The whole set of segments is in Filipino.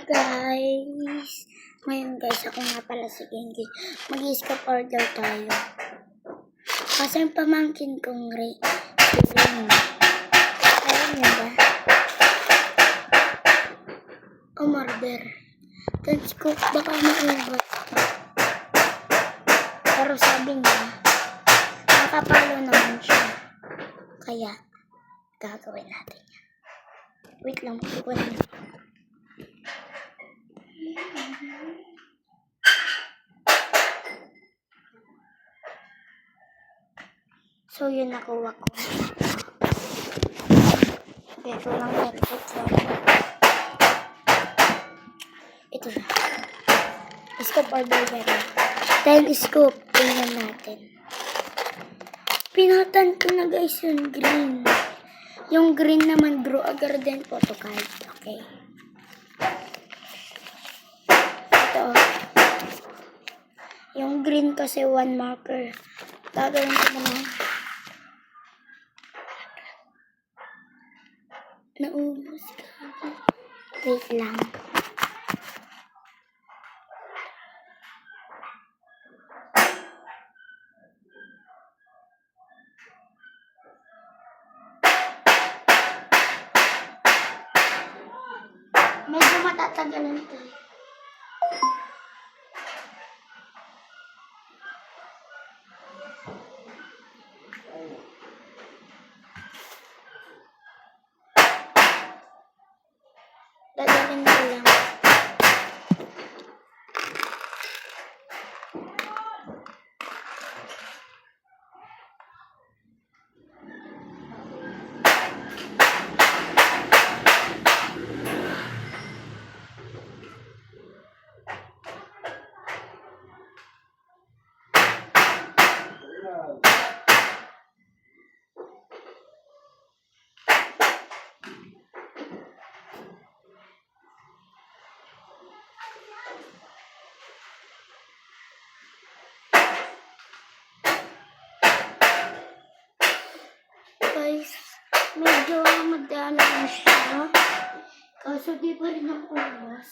guys! Ngayon guys, ako nga pala si Genji. Mag-i-scap order tayo. Kasi yung pamangkin kong ring. Alam niyo ba? Umorder. Then scoop, baka maubat. Pero sabi niya, nakapalo naman siya. Kaya, gagawin natin yan. Wait lang, kukunin niyo. So, yun nakuha ko. Ito lang headset. Ito na. Scoop order better. Then, scoop. Tingnan natin. Pinatan ko na guys yung green. Yung green naman, draw a garden photo card. Okay. Ito. Yung green kasi one marker. Gagawin ko na. Naubos ka. Wait lang. Medyo matatagalan ito. Dadalhin ko lang. Guys, medyo madami na siya. Kaso di pa rin ako ubos.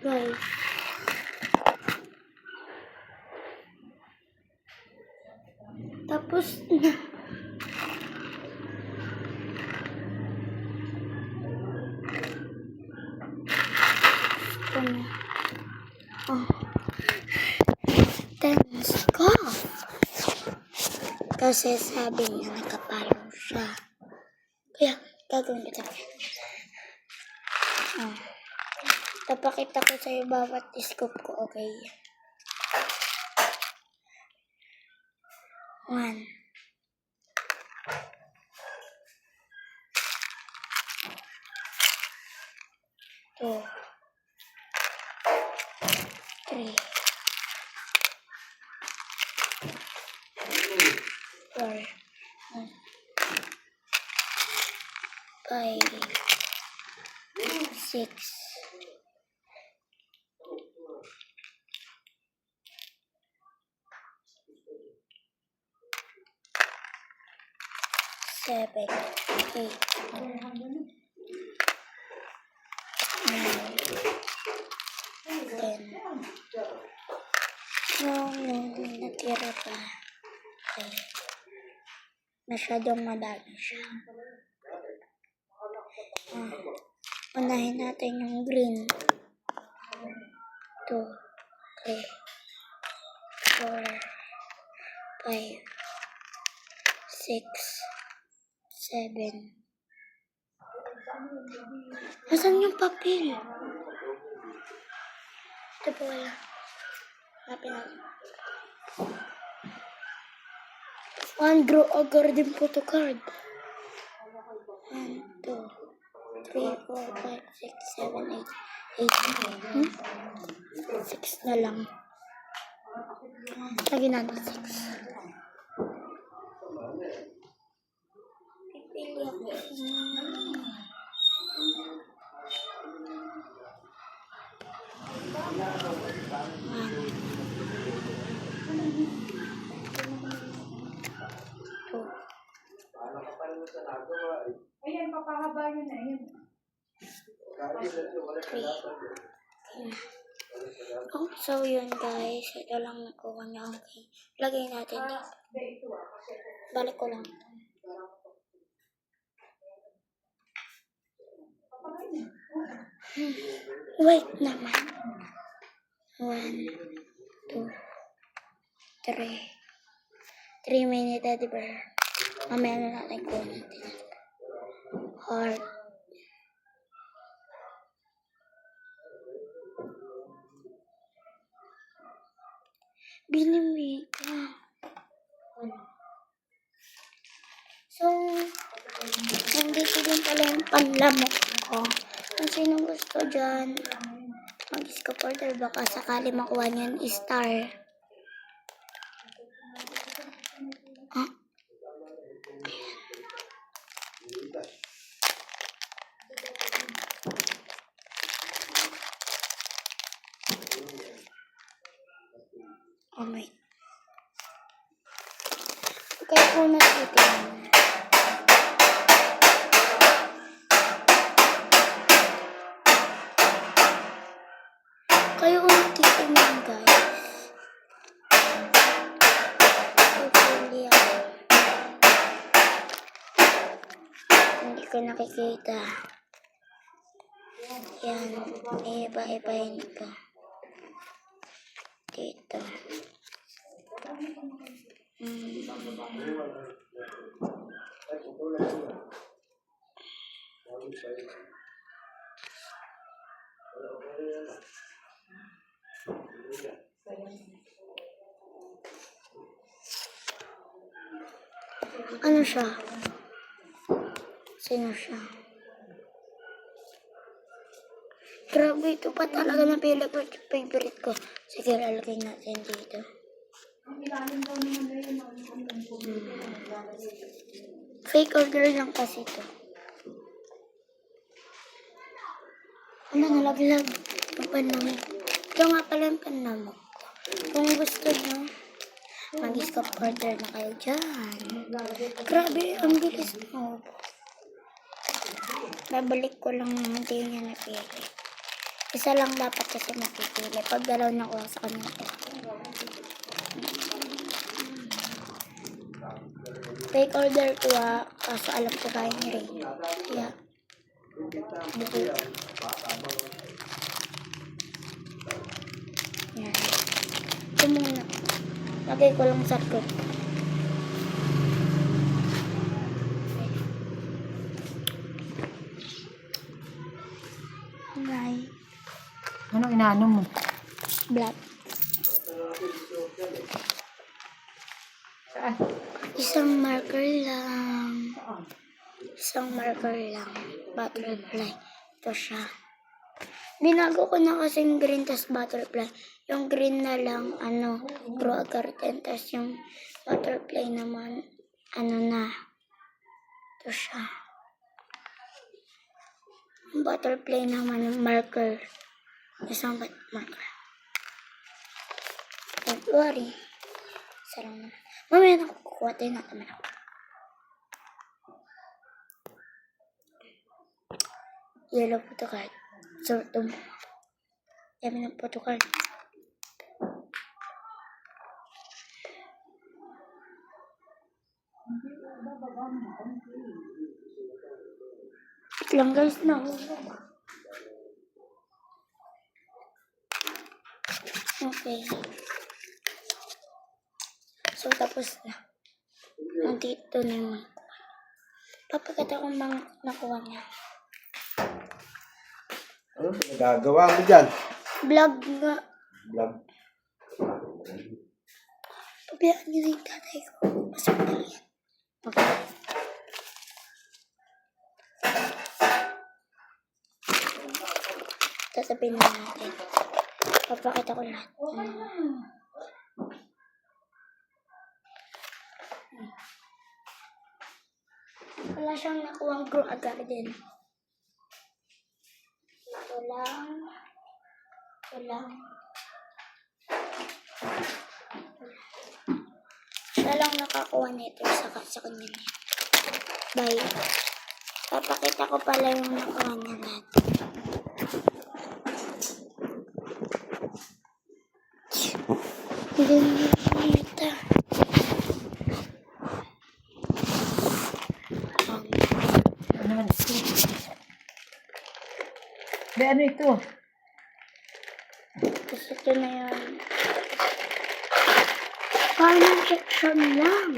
Guys. Tapos na. Oh. Let's go. Kasi sabi niya nakapalo siya. Kaya gagawin ko tayo. Oh. Tapakita ko sa'yo bawat scoop ko, okay? 1. 2. 3. 4. 5, 6, 7, 8, 9, 10. No, natira pa. Okay. Masyadong madami siya. Unahin natin yung green. 2, 3, 4, 5, 6, 7. Nasaan yung papel? Ito po wala. Hanapin natin. Draw a garden photo card. 1, 2, 3, 4, 5, 6, 7, 8. 6 na lang. Lagyan natin 6. Pipili ako. Ayan, papahaba yun na yun. So yun guys, ito lang nakuha niya. Okay, lagay natin dito. Balik ko lang. Wait naman. 1, 2, 3. 3 minutes, Teddy Bear. Mamaya na natin kuha natin. Heart. Binimi ka. So, nandito din pala yung panlamok ko. Kung sino gusto dyan, mag-scaporter, baka sakali makuha niyan star. Oh my. Kaya po natin. Kayo ulit titignan guys. Hindi ko nakikita. Yan. Iba-ibahin ko. Dito. Ano siya? Sino siya? Grabe, ito pa talaga na favorite ko. Sige, lalagay natin dito. Fake order lang kasi ito. Ano, nalaglag yung panamok. Ito nga pala yung panamok. Kung gusto nyo, mag-stop order na kayo dyan. Grabe, ang bilis mo. Babalik ko lang hindi niya napili. Isa lang dapat kasi makipili. Pag dalaw na ko sa kanya. Fake order ko kaso alam ko kaya ni Ray. Kaya, dito. Yan. Ito muna. Lagay ko lang sa group. Bye. Anong inaano mo? Black. Saan? Isang marker lang. Isang marker lang. Butterfly. Ito siya. Binago ko na kasing green tas butterfly. Yung green na lang, draw a garden. Tas yung butterfly naman, na. Ito siya. Ang butterfly naman ng marker. Isang marker. Don't worry. Sarang na. Mamaya na kukuha tayo na naman ako. Yellow photocard. So, ito. Dami ng photocard. Wait lang guys, nahulog. Okay. So, tapos na. Nandito na yung mga kuha. Papagkata kong mga nakuha niya. Ano ba nagagawa mo dyan? Vlog nga. Vlog. Pabayaan niyo na yung tatay ko. Masok na yan. Okay. Sasabihin na natin. Papakita ko lahat. Wala siyang nakuhang grow garden. Ito lang. Ito lang. Siya lang nakakuha nito sa kanya niya. Bye. Papakita ko pala yung nakuha niya lahat. Hindi niya nakita. Ano naman ito? Be, ano ito? Tapos ito na yun. Final section lang.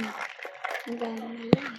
Ang dami na lang.